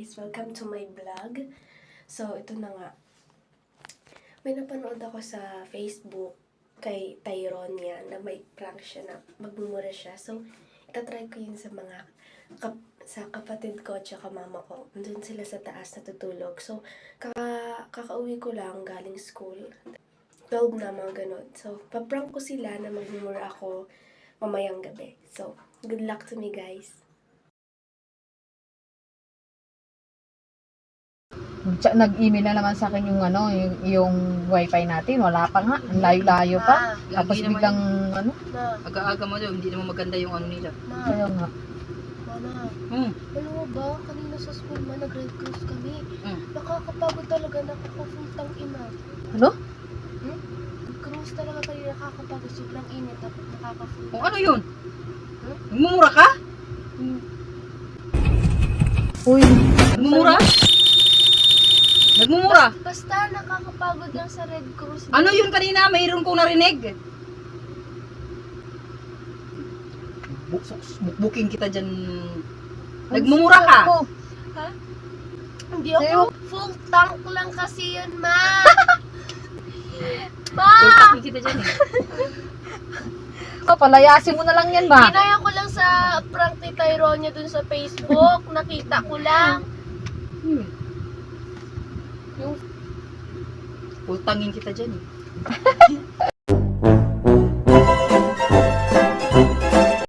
guys! Welcome to my vlog. So, ito na nga. May napanood ako sa Facebook kay Tyronia na may prank siya na magmumura siya. So, itatry ko yun sa mga sa kapatid ko at saka mama ko. Nandun sila sa taas natutulog. So, kakauwi ko lang galing school. 12 na mga ganun. So, paprank ko sila na magmumura ako mamayang gabi. So, good luck to me guys! Nag-email na naman sa akin yung wifi natin. Wala pa nga. Ang layo-layo pa. Tapos lagi naman biglang Aga-aga mo daw, hindi naman maganda yung ano nila. Kaya nga. Mama, alam mo ba, kanina sa school nag-red cross kami. Nakakapagod talaga, nakakapuntang ina. Ano? Cruise talaga kanina, nakakapagod, sobrang init at nakakapunta. Kung ano yun? Nagmumura ka? Uy. Nagmumura? Nagmumura? Basta nakakapagod lang sa red cross. Ano yun kanina? Mayroon kong narinig. Booking kita dyan. Nagmumura ka? Ha? Hindi ako. Full tank lang kasi yun, ma. Ma! Booking kita dyan eh. Palayasin mo na lang yan, ba? Ginaya ko lang sa prank ni Tyronia dun sa Facebook. Nakita ko lang. Yung utangin kita dyan eh.